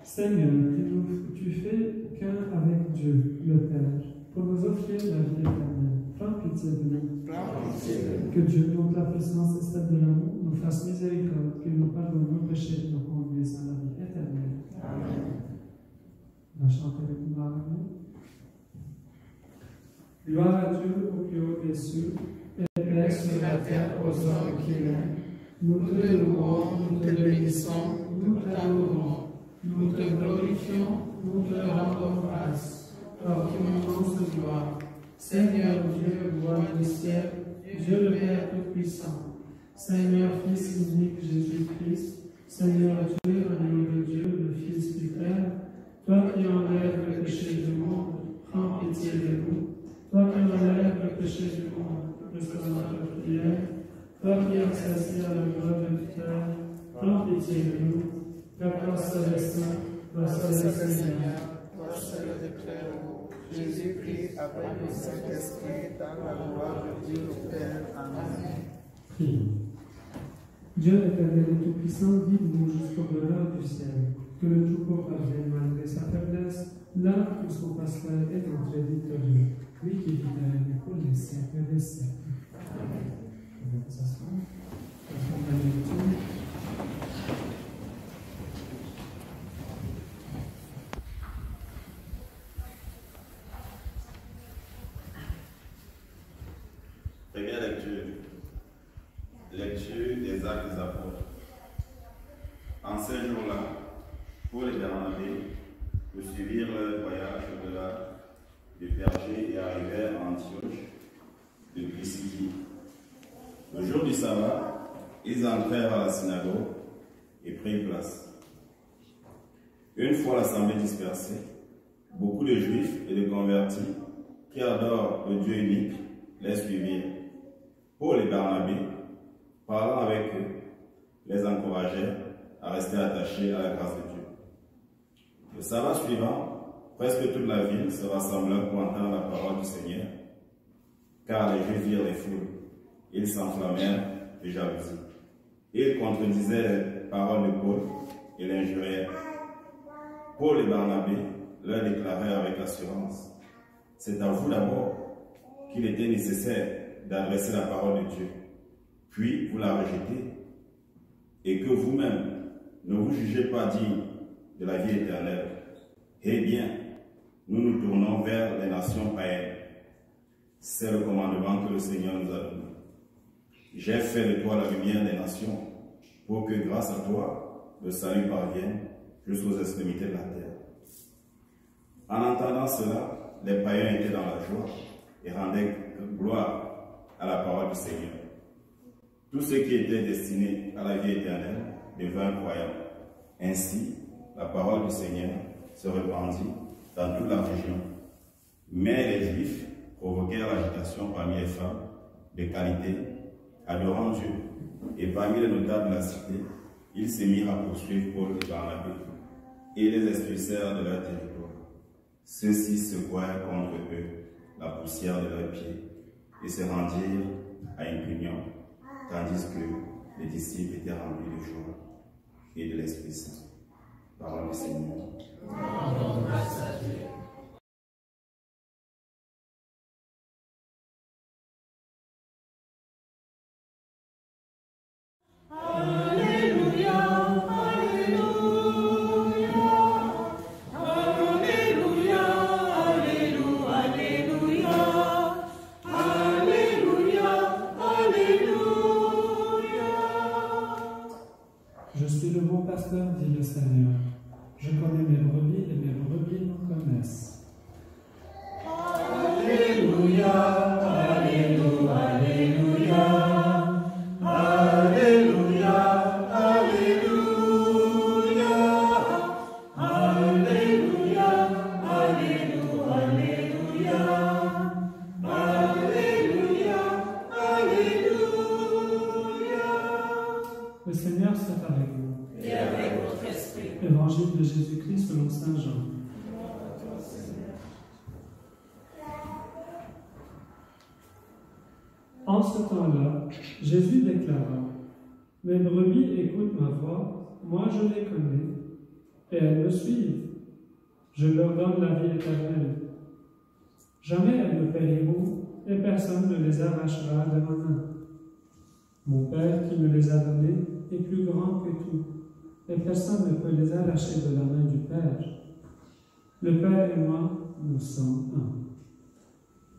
Seigneur, tu fais qu'un avec Dieu, le Père, pour nous offrir la vie éternelle. Prends pitié de nous. Que Dieu, dont la puissance et celle de l'amour, nous fasse miséricorde, qu'il nous pardonne nos péchés et nous conduise à la vie éternelle. Amen. On va chanter avec gloire à nous. Gloire à Dieu au plus haut des cieux, et paix sur la terre aux hommes qui l'aiment. Nous te louons, nous te bénissons, nous t'adorons. Nous te glorifions, nous te rendons grâce. Toi qui m'annonces de gloire, Seigneur Dieu, roi du ciel, Dieu le Père Tout-Puissant, Seigneur Fils unique Jésus-Christ, Seigneur Dieu, agneau de Dieu, le Fils du Père, toi qui enlèves le péché du monde, prends pitié de nous. Toi qui enlèves le péché du monde, reçois notre prière. Toi qui exerces à la gloire du Père, prends pitié de nous. Père célestin, reçois le Seigneur, reçois le Très-Haut, Jésus-Christ, avec le Saint-Esprit, dans la gloire de Dieu le Père. Amen. Prions. Dieu éternel et tout-puissant, guide-nous jusqu'au bonheur du ciel. Que le tout-beau parvienne malgré sa faiblesse, là où son pasteur est entré victorieux, lui qui vit à régner pour les siècles des siècles. Amen. On va s'asseoir. On va la lecture. Première lecture. Lecture des Actes des Apôtres. En ces jours-là, Paul et Barnabé poursuivirent leur voyage au-delà du Pergé et arrivèrent à Antioche de Pisidia. Le jour du sabbat, ils entrèrent à la synagogue et prirent place. Une fois l'assemblée dispersée, beaucoup de Juifs et de convertis qui adorent le Dieu unique les suivirent. Paul et Barnabé, parlant avec eux, les encouragèrent à rester attachés à la grâce de Dieu. Le sabbat suivant, presque toute la ville se rassembla pour entendre la parole du Seigneur, car les Juifs virent les foules. Ils s'enflammèrent de jalousie. Ils contredisaient les paroles de Paul et l'injurièrent. Paul et Barnabé leur déclarèrent avec assurance: c'est à vous d'abord qu'il était nécessaire d'adresser la parole de Dieu, puis vous la rejetez, et que vous-même ne vous jugez pas digne de la vie éternelle. Eh bien, nous nous tournons vers les nations païennes. C'est le commandement que le Seigneur nous a donné. J'ai fait de toi la lumière des nations, pour que grâce à toi, le salut parvienne jusqu'aux extrémités de la terre. En entendant cela, les païens étaient dans la joie et rendaient gloire à la parole du Seigneur. Tous ceux qui étaient destinés à la vie éternelle devinrent croyants. Ainsi, la parole du Seigneur se répandit dans toute la région. Mais les Juifs provoquèrent l'agitation parmi les femmes de qualité, adorant Dieu. Et parmi les notables de la cité, ils se mirent à poursuivre Paul et Barnabé et les expulsèrent de leur territoire. Ceux-ci secouèrent contre eux la poussière de leurs pieds et se rendirent à une réunion, tandis que les disciples étaient remplis de joie et de l'Esprit Saint. Parole du Seigneur. Grâce à Dieu. Je suis le bon pasteur, dit le Seigneur. Je connais mes brebis et mes brebis me connaissent. Alléluia, Alléluia, Alléluia, Alléluia, Alléluia, Alléluia, Alléluia, Alléluia, Alléluia. Le Seigneur soit avec vous. Et avec votre esprit. Évangile de Jésus-Christ selon saint Jean. En ce temps-là, Jésus déclara: mes brebis écoutent ma voix, moi je les connais, et elles me suivent. Je leur donne la vie éternelle. Jamais elles ne périront, et personne ne les arrachera de ma main. Mon Père qui me les a donnés est plus grand que tout, et personne ne peut les arracher de la main du Père. Le Père et moi, nous sommes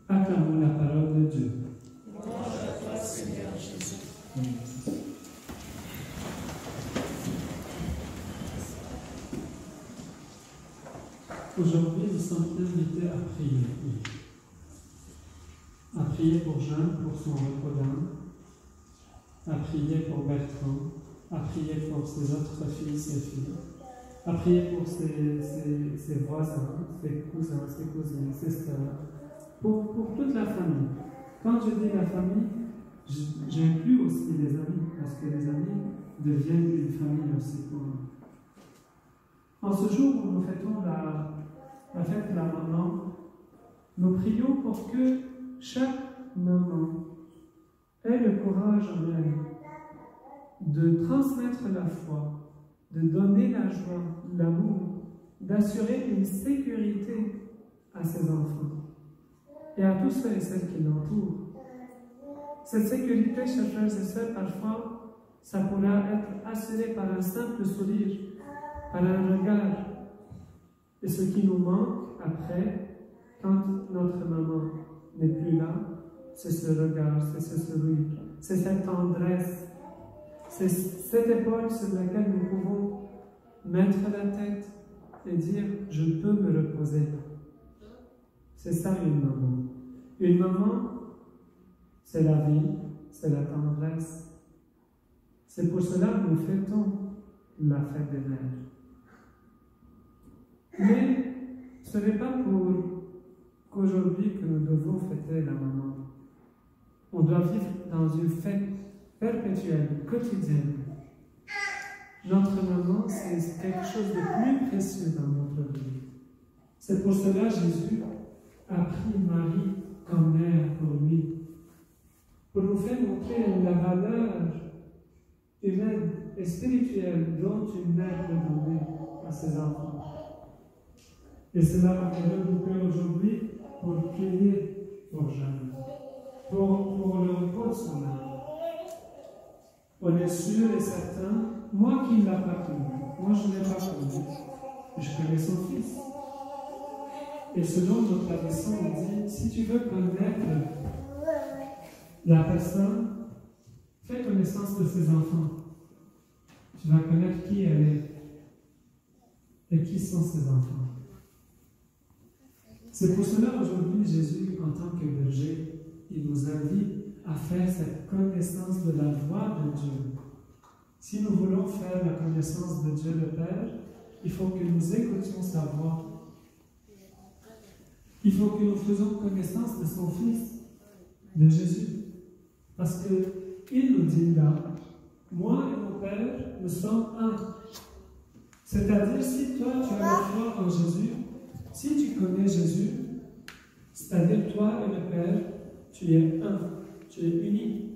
un. Acclamons la parole de Dieu. Louange à toi, Seigneur Jésus. Aujourd'hui, nous sommes invités à prier. À prier pour Jeanne, pour son repos d'âme, à prier pour Bertrand, à prier pour ses autres fils et filles, à prier pour ses voisins, ses cousins, ses cousines, ses sœurs, pour toute la famille. Quand je dis la famille, j'inclus aussi les amis, parce que les amis deviennent une famille aussi pour nous. En ce jour où nous fêtons la fête de la maman, nous prions pour que chaque maman ait le courage en elle de transmettre la foi, de donner la joie, l'amour, d'assurer une sécurité à ses enfants et à tous ceux et celles qui l'entourent. Cette sécurité, chers frères et sœurs, parfois, ça pourra être assuré par un simple sourire, par un regard. Et ce qui nous manque après, quand notre maman n'est plus là, c'est ce regard, c'est ce sourire, c'est cette tendresse, c'est cette épaule sur laquelle nous pouvons mettre la tête et dire « je peux me reposer ». C'est ça une maman. Une maman, c'est la vie, c'est la tendresse. C'est pour cela que nous fêtons la fête des mères. Mais ce n'est pas pour qu'aujourd'hui que nous devons fêter la maman. On doit vivre dans une fête perpétuelle, quotidienne. Notre maman, c'est quelque chose de plus précieux dans notre vie. C'est pour cela que Jésus a pris Marie comme mère pour lui, pour nous faire montrer la valeur humaine et spirituelle dont une mère peut donner à ses enfants. Et cela me nous plaît aujourd'hui pour prier pour Jeanne, pour le repos de son âme. On est sûr et certain, moi qui ne l'ai pas connu, moi je ne l'ai pas connu, je connais son fils. Et selon notre tradition, on dit, si tu veux connaître la personne, fais connaissance de ses enfants. Tu vas connaître qui elle est et qui sont ses enfants. C'est pour cela aujourd'hui Jésus, en tant que berger, il nous invite à faire cette connaissance de la voix de Dieu. Si nous voulons faire la connaissance de Dieu le Père, il faut que nous écoutions sa voix. Il faut que nous faisions connaissance de son Fils, de Jésus. Parce qu'il nous dit là, moi et mon Père, nous sommes un. C'est-à-dire, si toi tu as la foi en Jésus, si tu connais Jésus, c'est-à-dire toi et le Père, tu es un, tu es uni.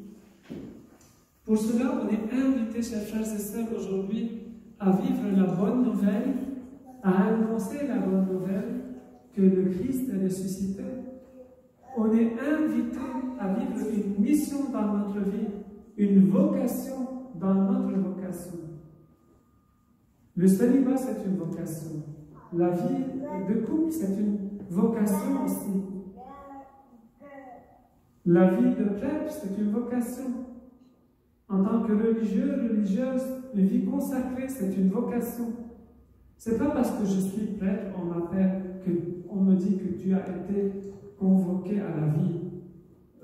Pour cela, on est invités, chers frères et sœurs, aujourd'hui, à vivre la bonne nouvelle, à annoncer la bonne nouvelle que le Christ est ressuscité. On est invité à vivre une mission dans notre vie, une vocation dans notre vocation. Le célibat, c'est une vocation. La vie de couple, c'est une vocation aussi. La vie de prêtre, c'est une vocation. En tant que religieux, religieuse, une vie consacrée, c'est une vocation. Ce n'est pas parce que je suis prêtre, on me dit que tu as été convoqué à la vie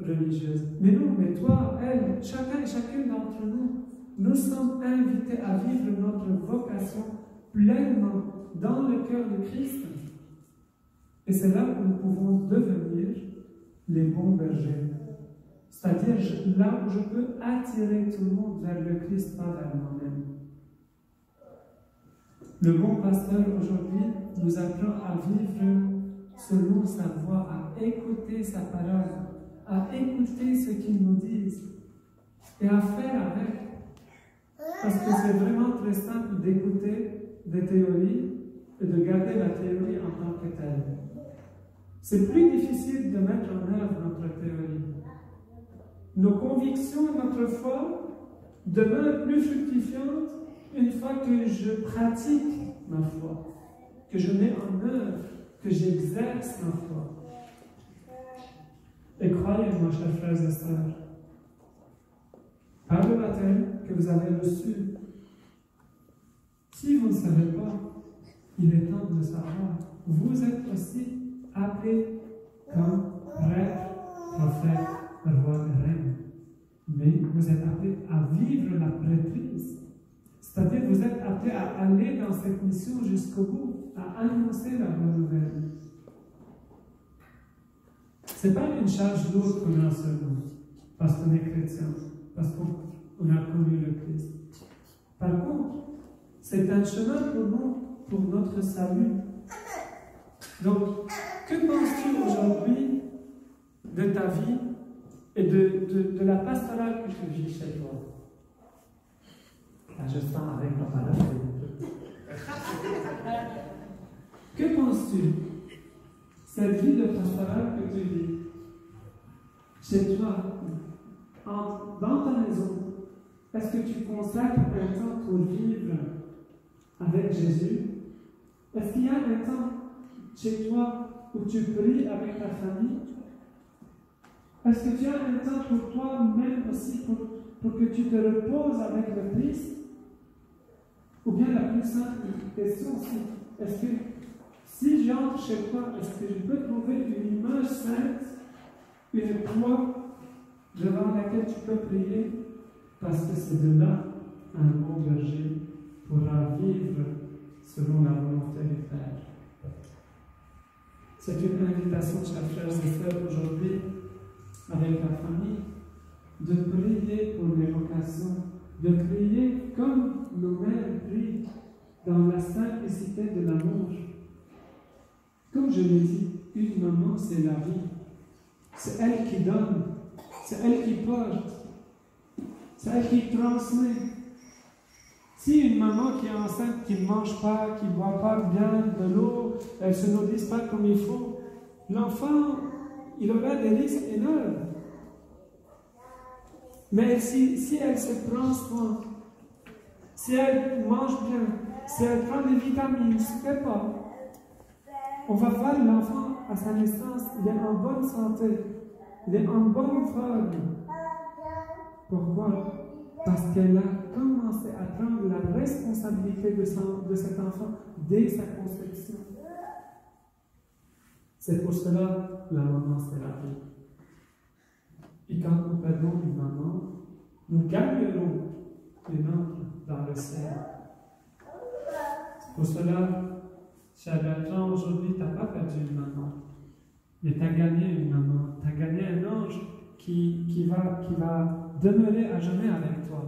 religieuse. Mais non, mais toi, elle, chacun et chacune d'entre nous, nous sommes invités à vivre notre vocation pleinement dans le cœur de Christ. Et c'est là que nous pouvons devenir les bons bergers. C'est-à-dire là où je peux attirer tout le monde vers le Christ, pas vers moi-même. Le bon pasteur aujourd'hui nous apprend à vivre selon sa voix, à écouter sa parole, à écouter ce qu'il nous dit et à faire avec. Parce que c'est vraiment très simple d'écouter des théories et de garder la théorie en tant que telle. C'est plus difficile de mettre en œuvre notre théorie. Nos convictions et notre foi demeurent plus fructifiantes une fois que je pratique ma foi, que je mets en œuvre, que j'exerce ma foi. Et croyez-moi, chers frères et sœurs, par le baptême que vous avez reçu, si vous ne savez pas, il est temps de le savoir. Vous êtes aussi appelés comme prêtre, prophète, roi et reine. Mais vous êtes appelés à vivre la prêtrise. C'est-à-dire que vous êtes appelés à aller dans cette mission jusqu'au bout, à annoncer la bonne nouvelle. Ce n'est pas une charge lourde qu'on a sur nous, parce qu'on est chrétien, parce qu'on a connu le Christ. Par contre, c'est un chemin pour nous, pour notre salut. Donc, que penses-tu aujourd'hui de ta vie et de la pastorale que tu vis chez toi? Là, je sens avec ma parole. Que penses-tu? Cette vie de pastorale que tu vis chez toi, dans ta maison, est-ce que tu consacres un temps pour vivre avec Jésus? Est-ce qu'il y a un temps chez toi où tu pries avec ta famille? Est-ce que tu as un temps pour toi-même aussi pour que tu te reposes avec le Christ? Ou bien la plus simple question, c'est est-ce que si j'entre chez toi, est-ce que je peux trouver une image sainte, une croix devant laquelle tu peux prier? Parce que c'est de là un bon berger pourra vivre selon la volonté du Père. C'est une invitation, chers frères et sœurs, aujourd'hui, avec la famille, de prier pour les vocations, de prier comme nos mères prient dans la simplicité de l'amour. Comme je l'ai dit, une maman, c'est la vie. C'est elle qui donne, c'est elle qui porte, c'est elle qui transmet. Si une maman qui est enceinte, qui ne mange pas, qui ne boit pas bien de l'eau, elle ne se nourrit pas comme il faut, l'enfant, il aura des risques énormes. Mais si elle se prend soin, si elle mange bien, si elle prend des vitamines, ne se fait pas, on va voir l'enfant à sa naissance, il est en bonne santé, il est en bonne forme. Pourquoi? Parce qu'elle a commencé à prendre la responsabilité de cet enfant dès sa conception. C'est pour cela que la maman s'est rappelée. Et quand nous perdons une maman, nous gagnerons une autre dans le ciel. C'est pour cela, cher Bertrand, aujourd'hui, tu n'as pas perdu une maman, mais tu as gagné une maman. Tu as gagné un ange qui va demeurer à jamais avec toi.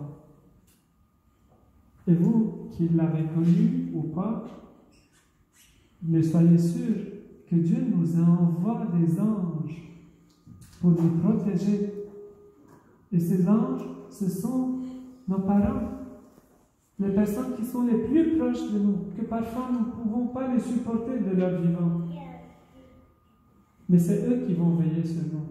Et vous, qui l'avez connu ou pas, mais soyez sûrs que Dieu nous envoie des anges pour nous protéger. Et ces anges, ce sont nos parents, les personnes qui sont les plus proches de nous, que parfois nous ne pouvons pas les supporter de leur vivant. Mais c'est eux qui vont veiller sur nous.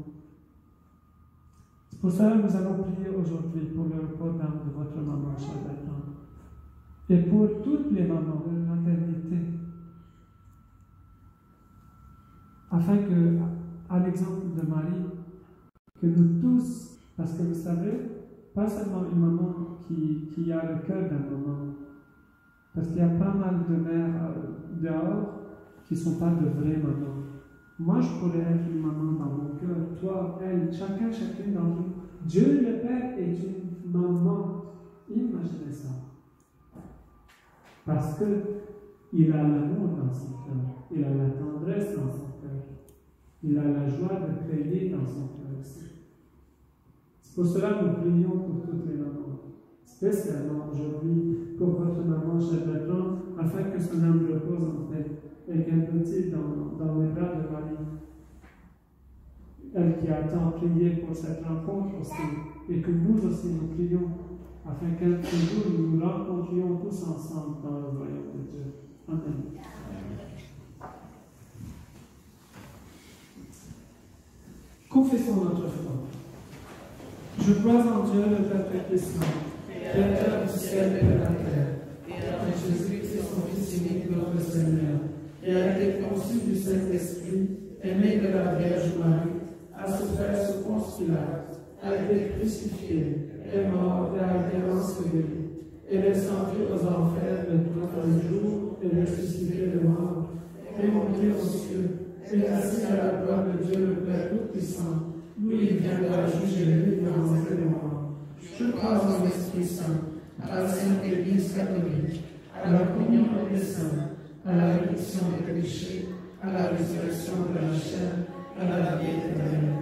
C'est pour ça que nous allons prier aujourd'hui pour le repos d'âme de votre maman, cher Bertrand, et pour toutes les mamans de la maternité, afin que, à l'exemple de Marie, que nous tous, parce que vous savez, pas seulement une maman qui a le cœur d'un maman, parce qu'il y a pas mal de mères dehors qui ne sont pas de vraies mamans. Moi, je pourrais être une maman dans mon cœur, toi, elle, chacune d'entre nous. Dieu le Père est une maman. Imaginez ça. Parce qu'il a l'amour dans son cœur, il a la tendresse dans son cœur, il a la joie de créer dans son cœur aussi. C'est pour cela que nous prions pour toutes les mamans, spécialement aujourd'hui pour votre maman, cher Bertrand, afin que son âme repose en paix et qu'elle petite dans les bras de Marie. Elle qui a tant prié pour cette rencontre aussi, et que nous aussi nous prions, afin qu'un jour nous nous rencontrions tous ensemble dans le royaume de Dieu. Amen. Confessons notre foi. Je crois en Dieu le Père Tout-Puissant, Créateur du ciel et de la terre, et en Jésus-Christ, son Fils unique, notre Seigneur, qui a été conçu du Saint-Esprit, aimé de la Vierge Marie, a souffert sous Ponce Pilate, a été crucifié, est mort et a été enseveli, et descendu aux enfers le troisième jour, et ressuscité de mort, est monté aux cieux, et assis à la droite de Dieu le Père Tout-Puissant, d'où il viendra juger les vivants et les morts. Je crois en l'Esprit Saint, à la Sainte Église catholique, à la communion des saints, à la rémission des péchés, à la résurrection de la chair, à la vie éternelle.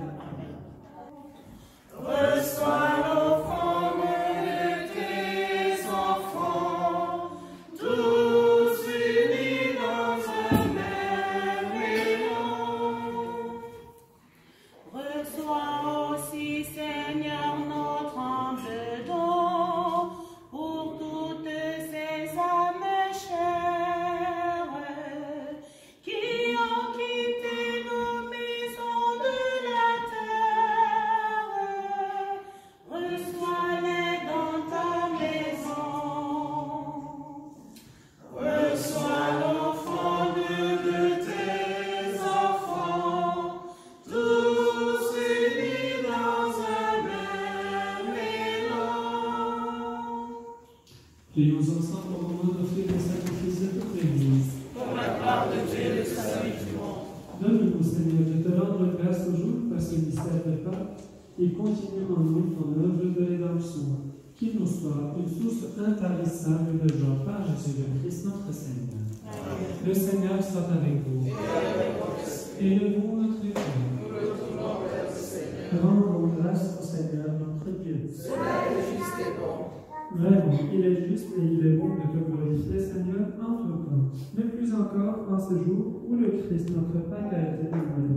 Reçois l'offrande de tes enfants, tous unis dans un même élan. Reçois aussi, Seigneur, notre humble don pour toutes ces âmes chères qui ont quitté nos maisons de la terre. Reçois-les dans ta maison. Reçois l'offrande de tes enfants, tous unis dans un même élan. Prions ensemble au moment d'offrir le sacrifice de toute l'Église. Pour la gloire de Dieu et le salut du monde. Donne-nous, Seigneur, de te rendre grâce toujours par ce mystère de Pâques et continue en nous ton œuvre de rédemption, qui nous soit une source intarissable de joie par Jésus-Christ notre Seigneur. Amen. Le Seigneur soit avec vous. Élevons notre cœur. Nous retournons vers le Seigneur. Rendons grâce au Seigneur notre Dieu. Cela est juste et bon. Vraiment, il est juste et il est bon de te glorifier, Seigneur, entre temps, mais plus encore en ce jour où le Christ, notre Père, a été dévoilé.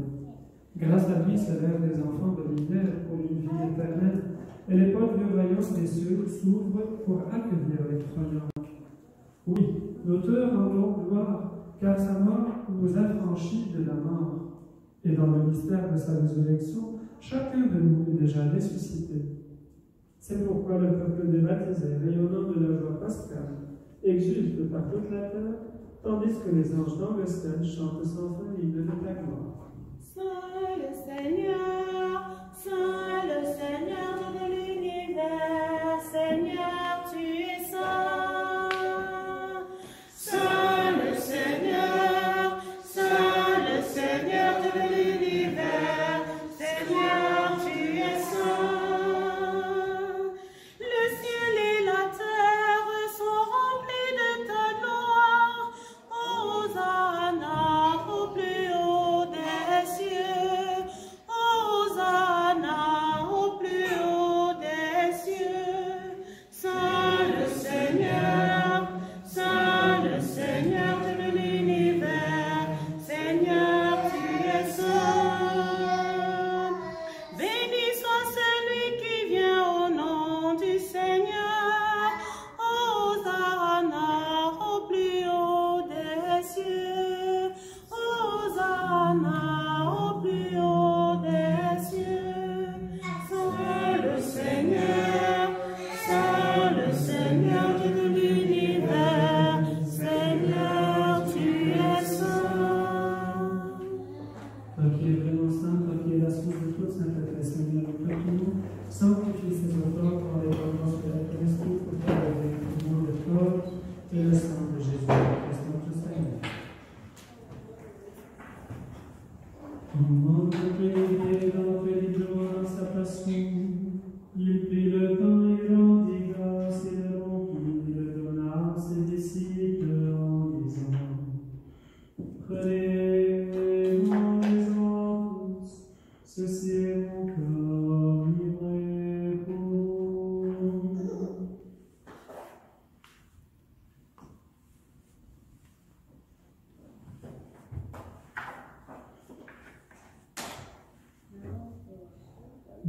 Grâce à lui s'élèvent des enfants de l'univers pour une vie éternelle, et les portes du royaume des cieux s'ouvrent pour accueillir les croyants. Oui, nous te rendons gloire, car sa mort nous affranchit de la mort. Et dans le mystère de sa résurrection, chacun de nous est déjà ressuscité. C'est pourquoi le peuple des baptisés, rayonnant de la joie pascale, exulte par toute la terre, tandis que les anges dans le ciel chantent sans fin l'hymne de ta gloire. Saint le Seigneur de l'univers, Seigneur.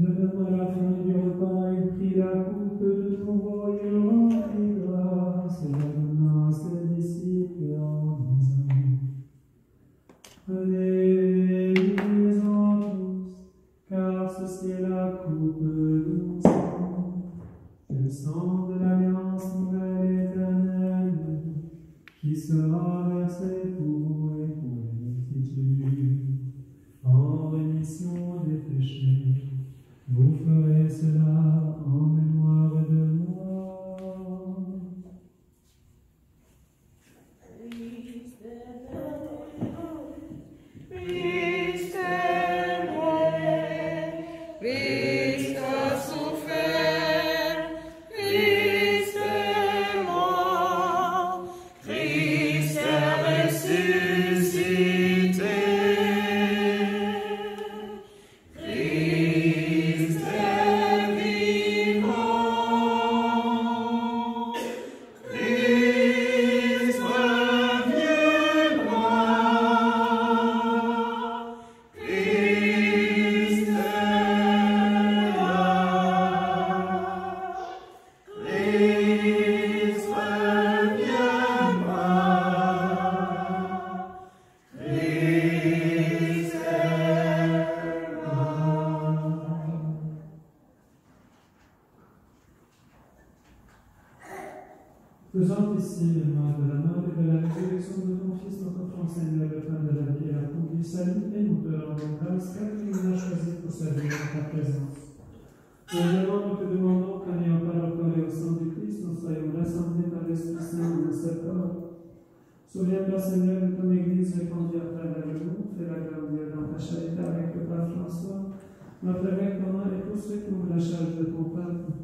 Devant la fin du repas, il prit la coupe de nouveau et rendit grâce et la donna à ses disciples en disant: Allez, buvez-en tous, car ceci est la coupe de mon sang, le sang de l'alliance nouvelle et éternelle, qui sera versé pour vous et pour les multitudes, en rémission des péchés. Vous ferez cela en mémoire de moi. Christ est mort, Christ a souffert, Christ est mort, Christ est ressuscité. Christ est vivant, Christ reviendra, Christ est là, Christ reviendra, Christ est là. Faisant ici le mal de la mort et de la résurrection de ton Fils, notre enfant Seigneur, le pain de la vie et la coupe du salut, et nous te rendons grâce car tu nous as choisis pour servir en ta présence. Également, nous te demandons qu'en ayant par le corps et au sang du Christ, nous soyons rassemblés par l'Esprit Saint dans un seul corps. Souviens-toi, Seigneur, de ton Église répandue à travers le monde, fais-la grandir dans ta charité avec le Père François, notre évêque commun et tous ceux qui ont la charge de ton peuple.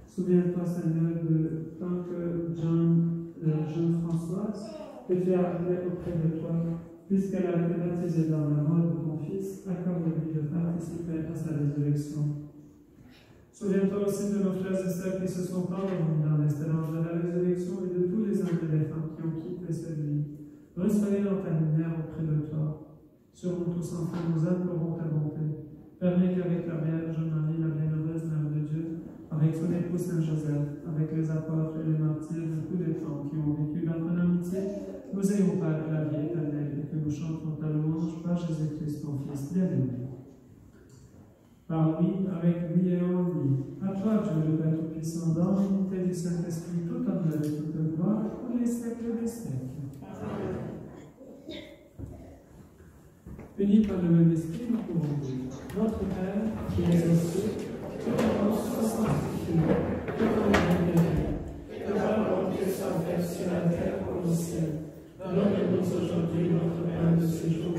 Souviens-toi, Seigneur, de tant que jeune Françoise, que tu as appelée auprès de toi, puisqu'elle a été baptisée dans la mort de ton Fils, accorde-lui de participer à sa résurrection. Souviens-toi aussi de nos frères et sœurs qui se sont endormis dans l'espérance de la résurrection et de tous les hommes et les femmes qui ont quitté cette vie. Reçois-les dans ta lumière auprès de toi. Sur nous tous enfin, nous implorons ta bonté. Permets qu'avec la Vierge Marie, la bienheureuse Mère de Dieu, avec son époux Saint Joseph, avec les apôtres et les martyrs de tous les temps qui ont vécu dans ton amitié, nous ayons part de la vie éternelle et que nous chantons ta louange par Jésus-Christ, ton Fils bien-aimé. Par lui, avec lui et en lui, à toi, Dieu le Père Tout-Puissant, dans l'unité du Saint-Esprit, tout honneur et toute gloire, pour les siècles des siècles. Unis par le même esprit, nous pouvons dire: Notre Père, qui es aux cieux, que ton nom soit sanctifié, que ton nom vienne, et que ta volonté soit faite sur la terre comme au ciel. Donne-nous aujourd'hui notre pain de ce jour.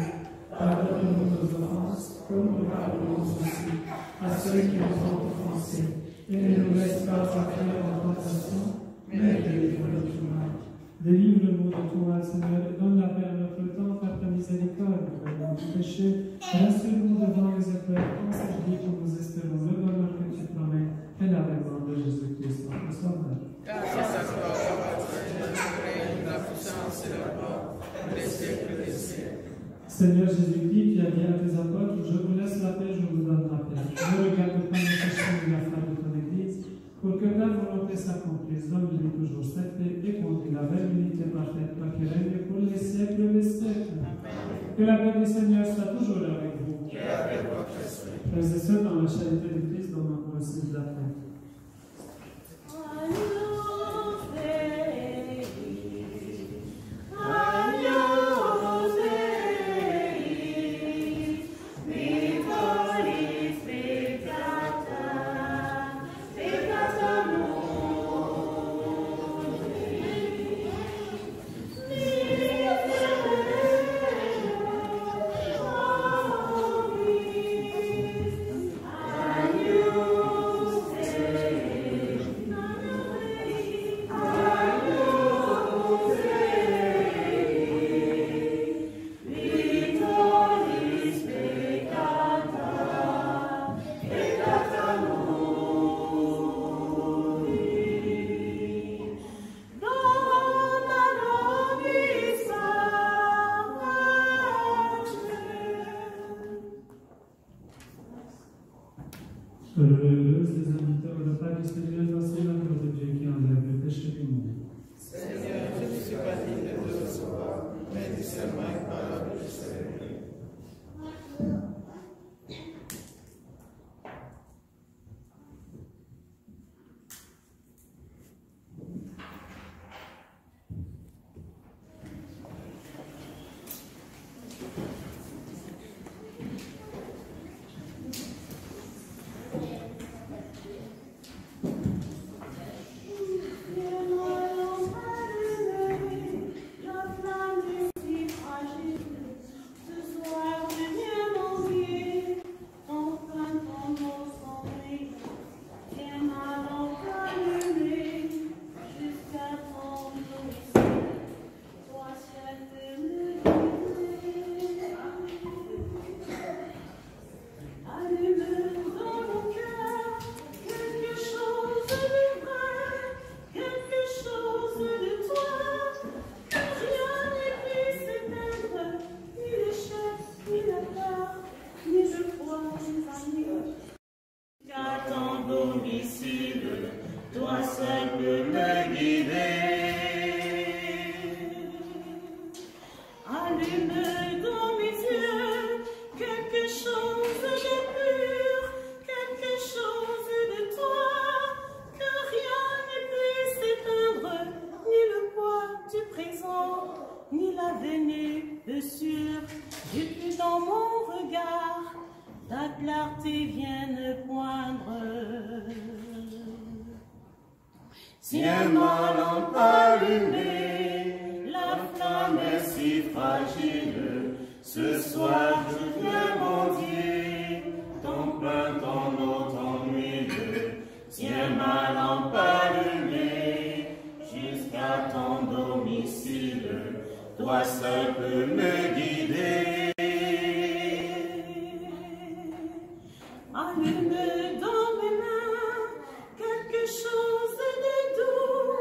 Pardonne-nous nos offenses, comme nous pardonnons aussi à ceux qui nous ont offensés. Et ne nous laisse pas entrer en tentation, mais délivre-nous du mal. Délivre-nous de tout mal, Seigneur, et donne la paix à notre temps par ta miséricorde, pardonne nos péchés, rassure-nous devant les épreuves, conserve pour nous espérons le bonheur que tu promets et l'avènement de Jésus-Christ, notre Sauveur. Grâce à toi, notre règne, la puissance et la gloire, les siècles des siècles. Seigneur Jésus-Christ, tu as dit à tes apôtres: Je vous laisse la paix, je vous donne la paix. Ne regarde pas les péchés de la femme de ton Église, pour que ta volonté s'accomplisse. Donne-lui toujours cette paix et conduis la belle unité parfaite, toi qui règne pour les siècles des siècles. Que la paix du Seigneur soit toujours avec vous. Et avec votre esprit. Frères et sœurs, dans la charité du Christ, donnons aussi de la paix. Agnus Dei. Heureuse des invités au repas du Seigneur, voici la gloire de Dieu qui enlève le péché du monde. Seigneur, je ne suis pas digne de te recevoir, mais dis seulement une parole de Seigneur. Tiens ma lampe allumée, la flamme est si fragile. Ce soir je viens mendier, ton pain, ton eau, ton huile. Tiens ma lampe allumée, jusqu'à ton domicile. Toi seul peux me guider. Allume dans mes mains quelque chose de doux,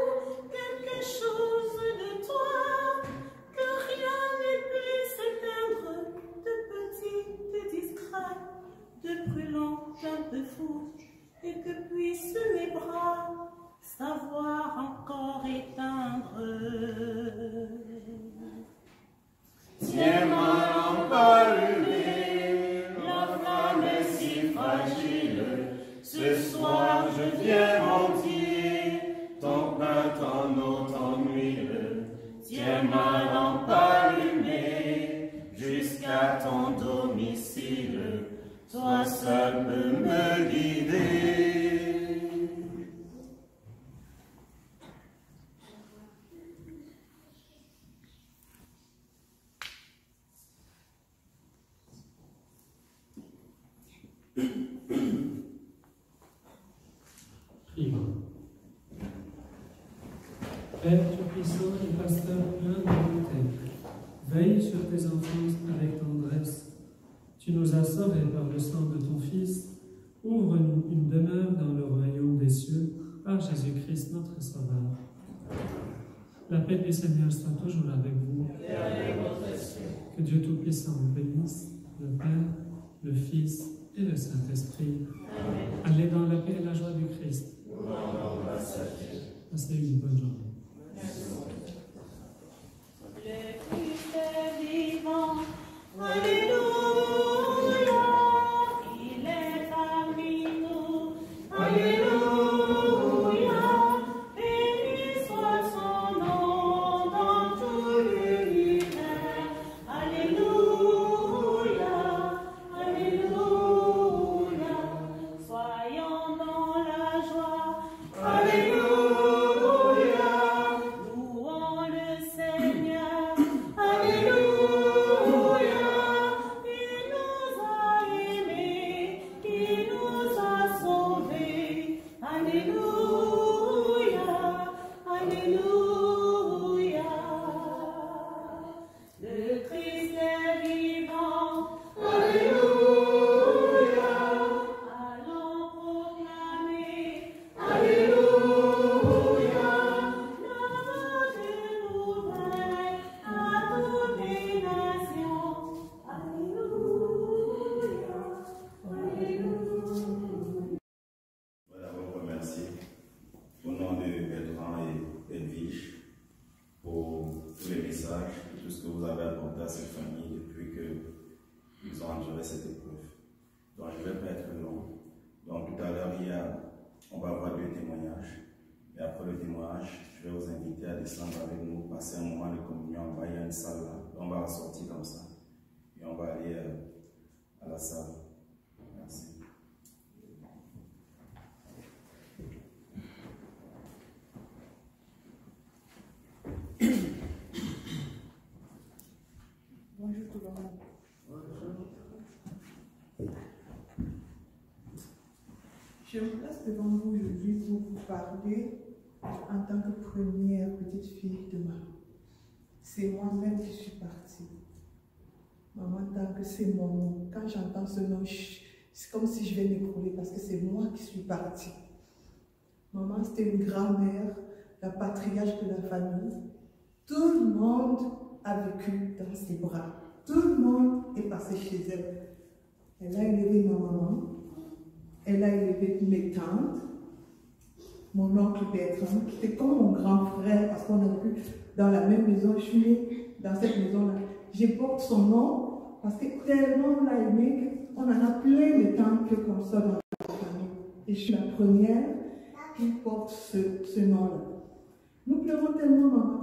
quelque chose de toi, que rien ne puisse éteindre, de petit, de discret, de brûlant, un peu fou, et que puissent mes bras savoir encore éteindre. Tiens ma lampe allumée, la flamme est si fragile. Ce soir je viens mendier, ton pain, ton eau, ton huile. Tiens ma lampe allumée, jusqu'à ton domicile. Toi seul peux me guider. Prions. Père Tout-Puissant et Pasteur plein de bonté, veille sur tes enfants avec tendresse. Tu nous as sauvés par le sang de ton Fils. Ouvre-nous une demeure dans le royaume des cieux par Jésus-Christ notre Sauveur. La paix du Seigneur soit toujours avec vous. Et avec votre esprit. Que Dieu Tout-Puissant vous bénisse, le Père, le Fils et le Saint-Esprit. Allez dans la paix et la joie du Christ. Passez une bonne journée. Le Christ est vivant, alléluia, il est parmi nous, alléluia, béni soit son nom dans tout l'univers, alléluia, alléluia, On va avoir 2 témoignages. Et après le témoignage, je vais vous inviter à descendre avec nous, passer un moment de communion en bas. Il y a une salle là. On va sortir comme ça. Et on va aller à la salle. Merci. Bonjour tout le monde. Bonjour. Je me place devant vous aujourd'hui pour vous parler en tant que première petite fille de maman. C'est moi-même qui suis partie. Maman, tant que c'est mon nom. Quand j'entends ce nom, c'est comme si je vais m'écrouler parce que c'est moi qui suis partie. Maman, c'était une grand-mère, la patriarche de la famille. Tout le monde a vécu dans ses bras. Tout le monde est passé chez elle. Elle a élevé ma maman. Elle a élevé mes tantes. Mon oncle Bertrand, qui était comme mon grand frère, parce qu'on a vécu dans la même maison. Je suis née dans cette maison-là. Je porte son nom, parce que tellement on l'a aimé, qu'on en a plein de tantes comme ça dans la famille. Et je suis la première qui porte ce nom-là. Nous pleurons tellement, maman.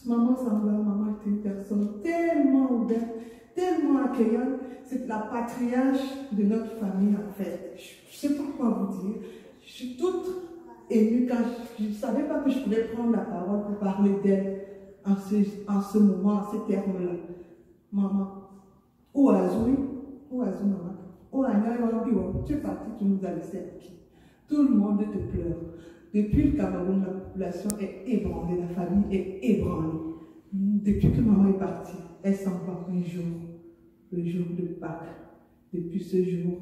Maman Sambla, maman était une personne tellement ouverte, tellement accueillante. C'est la patriarche de notre famille en fait. Je ne sais pas quoi vous dire. Je suis toute émue quand je ne savais pas que je pouvais prendre la parole pour parler d'elle en ce moment, en ces termes-là. Maman, maman. Tu es partie, tu nous as laissé aquí. Tout le monde te pleure. Depuis le Cameroun, la population est ébranlée, la famille est ébranlée. Depuis que maman est partie, elle s'en va un jour, le jour de Pâques. Depuis ce jour,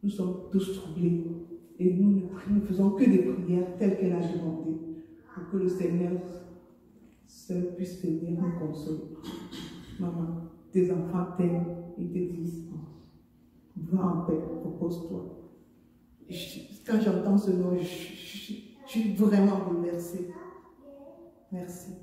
nous sommes tous troublés et nous ne faisons que des prières telles qu'elle a demandé pour que le Seigneur seul puisse venir nous consoler. Maman, tes enfants t'aiment et te disent, va en paix, repose-toi. Quand j'entends ce nom, je suis vraiment bouleversée. Merci.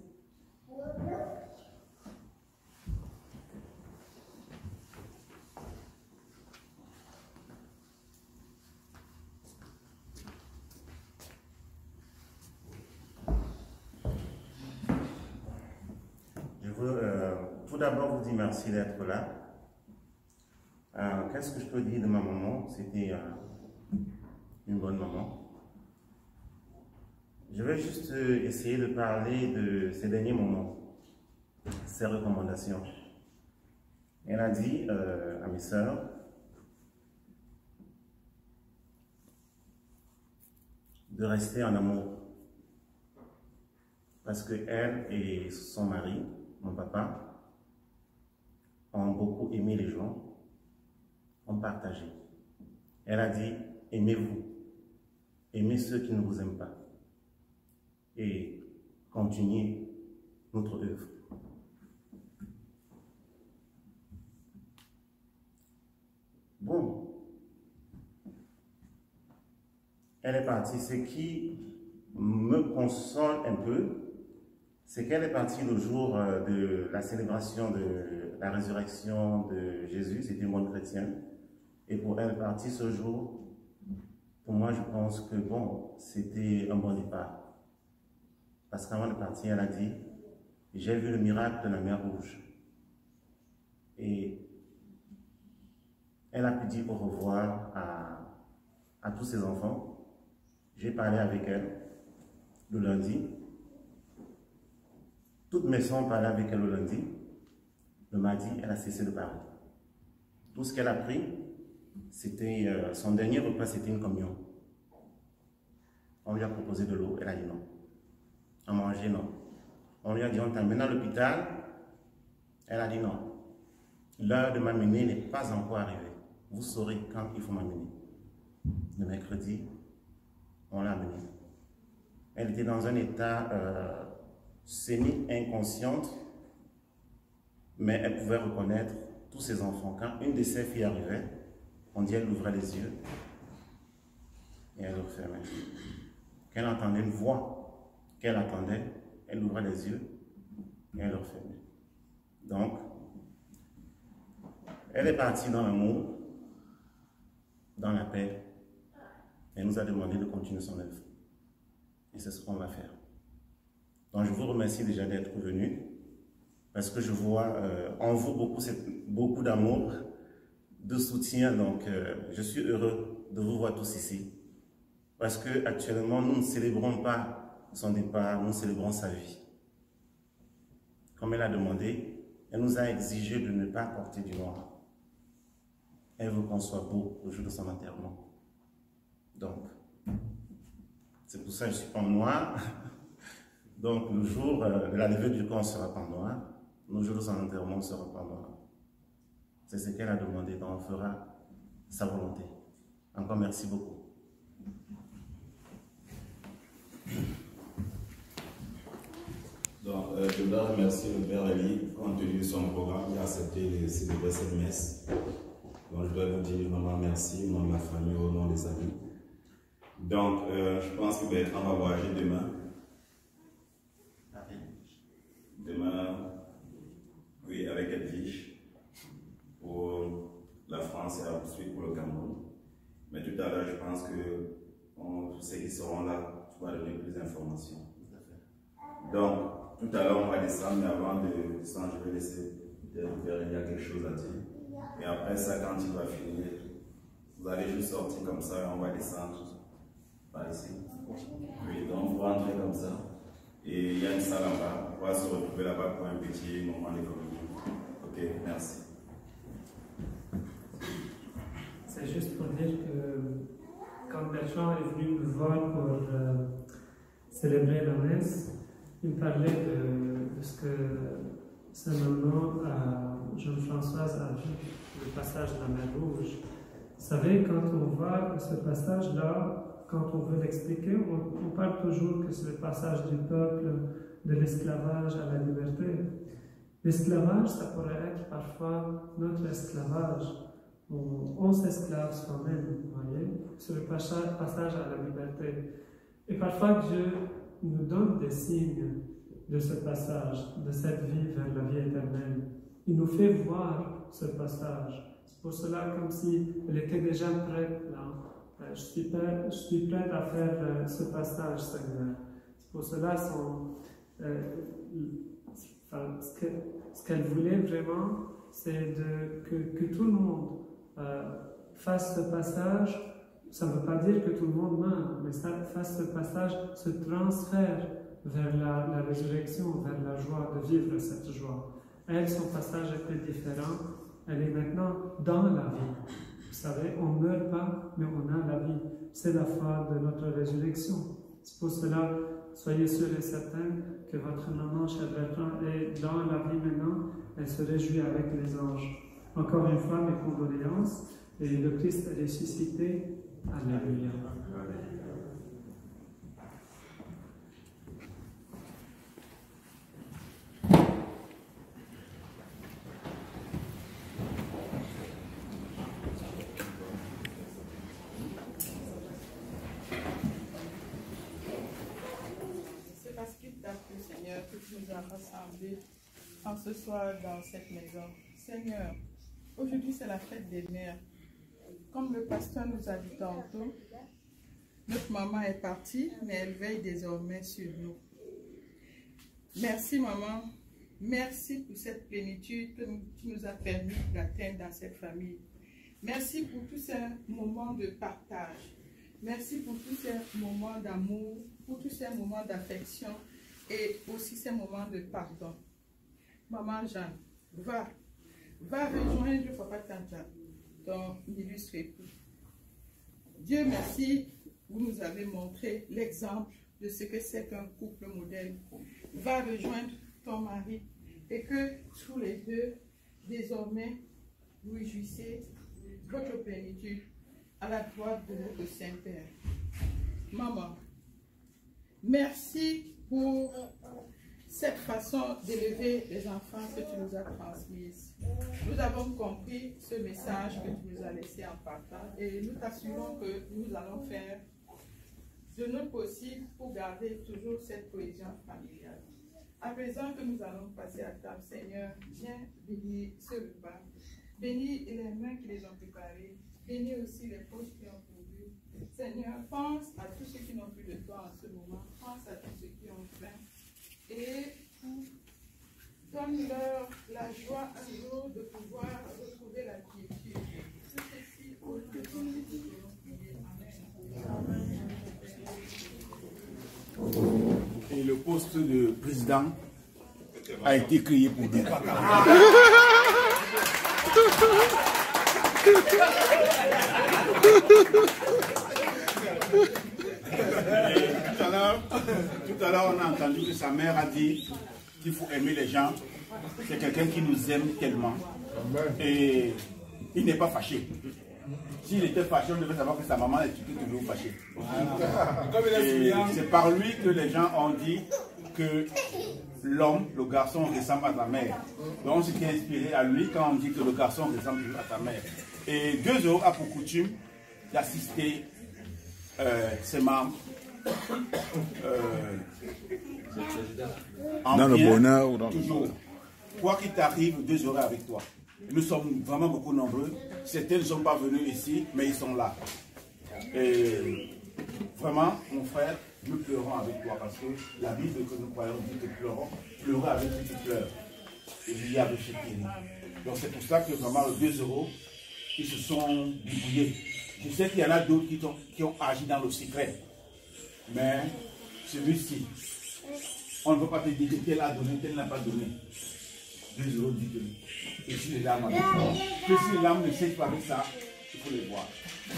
Je veux tout d'abord vous dire merci d'être là. Qu'est-ce que je peux dire de ma maman? C'était une bonne maman. Je vais juste essayer de parler de ces derniers moments, ses recommandations. Elle a dit à mes sœurs de rester en amour. Parce que elle et son mari, mon papa, ont beaucoup aimé les gens, ont partagé. Elle a dit, aimez-vous, aimez ceux qui ne vous aiment pas et continuez notre œuvre. Bon, elle est partie. Ce qui me console un peu, c'est qu'elle est partie le jour de la célébration de la résurrection de Jésus. C'était une bonne chrétienne. Et pour elle partir ce jour, pour moi, je pense que bon, c'était un bon départ. Parce qu'avant de partir, elle a dit, j'ai vu le miracle de la mer Rouge. Et elle a pu dire au revoir à tous ses enfants. J'ai parlé avec elle le lundi. Toutes mes sœurs ont parlé avec elle le lundi. Le mardi, elle a cessé de parler. Tout ce qu'elle a pris, c'était son dernier repas, c'était une communion. On lui a proposé de l'eau, elle a dit non. À manger, non. On lui a dit, on t'emmène à l'hôpital. Elle a dit non. L'heure de m'amener n'est pas encore arrivée. Vous saurez quand il faut m'amener. Le mercredi, on l'a amenée. Elle était dans un état semi-inconsciente, mais elle pouvait reconnaître tous ses enfants. Quand une de ses filles arrivait, on dit elle ouvrait les yeux et elle refermait. Quand elle entendait une voix qu'elle attendait, elle ouvrait les yeux et elle refermait. Donc, elle est partie dans l'amour, dans la paix Elle nous a demandé de continuer son œuvre. Et c'est ce qu'on va faire. Donc je vous remercie déjà d'être venus, parce que je vois en vous beaucoup d'amour, de soutien. Donc je suis heureux de vous voir tous ici. Parce qu'actuellement, nous ne célébrons pas son départ, nous célébrons sa vie. Comme elle a demandé, elle nous a exigé de ne pas porter du noir. Elle veut qu'on soit beau au jour de son enterrement. Donc, c'est pour ça que je suis en noir. Donc, le jour de la levée du corps, on ne sera pas en noir. Le jour de son enterrement, on ne sera pas en noir. C'est ce qu'elle a demandé, donc on fera sa volonté. Encore merci beaucoup. Donc, je dois remercier le Père Eli, compte tenu de son programme, qui a accepté de célébrer cette messe. Donc, je dois vous dire vraiment merci, au nom de la famille, au nom des amis. Donc, je pense que Bertrand va voyager demain. Demain, oui, avec Edwige, pour la France et ensuite pour le Cameroun. Mais tout à l'heure, je pense que tous ceux qui seront là, tu vas donner plus d'informations. Donc, tout à l'heure, on va descendre, mais avant de descendre, je vais laisser il y a quelque chose à dire. Et après ça, quand il va finir, vous allez juste sortir comme ça et on va descendre par ici. Oui, donc on va entrer comme ça. Et il y a une salle là-bas. On va se retrouver là-bas pour un petit moment de communion. Ok, merci. C'est juste pour dire que quand Bertrand est venu me voir pour célébrer la messe, il me parlait de ce que sa maman, Jean-Françoise, a vu, le passage de la mer Rouge. Vous savez, quand on voit ce passage-là, quand on veut l'expliquer, on parle toujours que c'est le passage du peuple de l'esclavage à la liberté. L'esclavage, ça pourrait être parfois notre esclavage. On s'esclave soi-même, vous voyez. C'est le passage à la liberté. Et parfois, Dieu nous donne des signes de ce passage, de cette vie vers la vie éternelle. Il nous fait voir ce passage. C'est pour cela, comme si elle était déjà prête là. Je suis prête à faire ce passage, Seigneur. C'est pour cela ce qu'elle voulait vraiment, c'est que tout le monde fasse ce passage. Ça ne veut pas dire que tout le monde meurt, mais fasse ce passage, ce transfert vers la résurrection, vers la joie, de vivre cette joie. Elle, son passage était différent. Elle est maintenant dans la vie. Vous savez, on ne meurt pas, mais on a la vie. C'est la foi de notre résurrection. C'est pour cela, soyez sûrs et certains que votre maman, chère Bertrand, est dans la vie maintenant. Elle se réjouit avec les anges. Encore une fois, mes condoléances. Et le Christ est ressuscité. Alléluia. C'est parce qu'il t'a plu, Seigneur, que tu nous as rassemblés en ce soir dans cette maison. Seigneur, aujourd'hui c'est la fête des mères. Comme le pasteur nous a dit tantôt, notre maman est partie, mais elle veille désormais sur nous. Merci maman, merci pour cette plénitude que tu nous as permis d'atteindre dans cette famille. Merci pour tous ces moments de partage. Merci pour tous ces moments d'amour, pour tous ces moments d'affection et aussi ces moments de pardon. Maman Jeanne, va rejoindre Papa Tanta, ton illustre époux. Dieu merci, vous nous avez montré l'exemple de ce que c'est qu'un couple modèle. Va rejoindre ton mari et que tous les deux, désormais, vous jouissez votre plénitude à la droite de notre Saint-Père. Maman, merci pour cette façon d'élever les enfants que tu nous as transmise. Nous avons compris ce message que tu nous as laissé en partant et nous t'assurons que nous allons faire de notre possible pour garder toujours cette cohésion familiale. À présent que nous allons passer à table, Seigneur, viens bénir ce repas. Bénis les mains qui les ont préparées. Bénis aussi les poches qui ont pourvu. Seigneur, donne-leur la joie un jour de pouvoir retrouver la quiétude. Tout ceci au nom de ton Fils, nous allons prier. Amen. Et le poste de président a été créé pour lui. Tout à l'heure, on a entendu que sa mère a dit qu'il faut aimer les gens. C'est quelqu'un qui nous aime tellement. Et il n'est pas fâché. S'il était fâché, on devait savoir que sa maman était toujours fâchée. C'est par lui que les gens ont dit que l'homme, le garçon, ressemble à sa mère. Donc on s'était inspiré à lui quand on dit que le garçon ressemble à sa mère. Et 2 euros a pour coutume d'assister ses membres dans le bonheur ou dans toujours. Quoi qu'il t'arrive, 2 euros avec toi. Nous sommes vraiment beaucoup nombreux. Certains ne sont pas venus ici, mais ils sont là. Et vraiment, mon frère, nous pleurons avec toi parce que la Bible que nous croyons dit que pleurons avec ceux qui pleurent. Et il y a avec ceux qui rient. Donc c'est pour ça que vraiment, les 2 euros, ils se sont débrouillés. Je sais qu'il y en a d'autres qui ont agi dans le secret. Mais celui-ci, on ne peut pas te dire qu'elle a donné, qu'elle n'a pas donné. 2 euros, dites-le. Et si les larmes avec toi. Que si les larmes ne sèchent pas avec ça, il faut les voir. Ce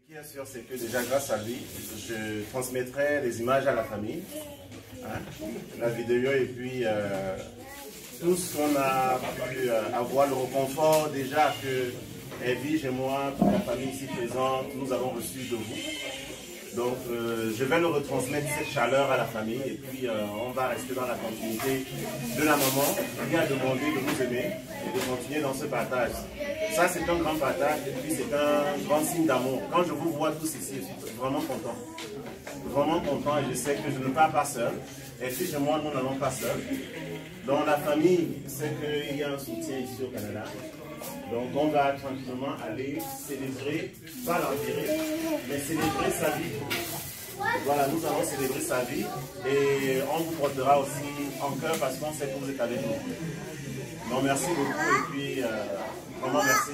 qui est sûr, c'est que déjà grâce à lui, je transmettrai les images à la famille, hein, la vidéo et puis tout ce qu'on a pu avoir, le réconfort déjà que Evie et moi, toute la famille ici présente, nous avons reçu de vous. Donc je vais le retransmettre cette chaleur à la famille et puis on va rester dans la continuité de la maman qui a demandé de nous aimer et de continuer dans ce partage. Ça c'est un grand partage et puis c'est un grand signe d'amour. Quand je vous vois tous ici, je suis vraiment content. Vraiment content et je sais que je ne pars pas seul. Et puis chez moi, nous n'allons pas seul. Dans la famille, c'est qu'il y a un soutien ici au Canada. Donc on va tranquillement aller célébrer, pas l'enterrer, mais célébrer sa vie. Voilà, nous allons célébrer sa vie et on vous portera aussi en cœur parce qu'on sait que vous êtes avec nous. Donc merci beaucoup et puis vraiment merci.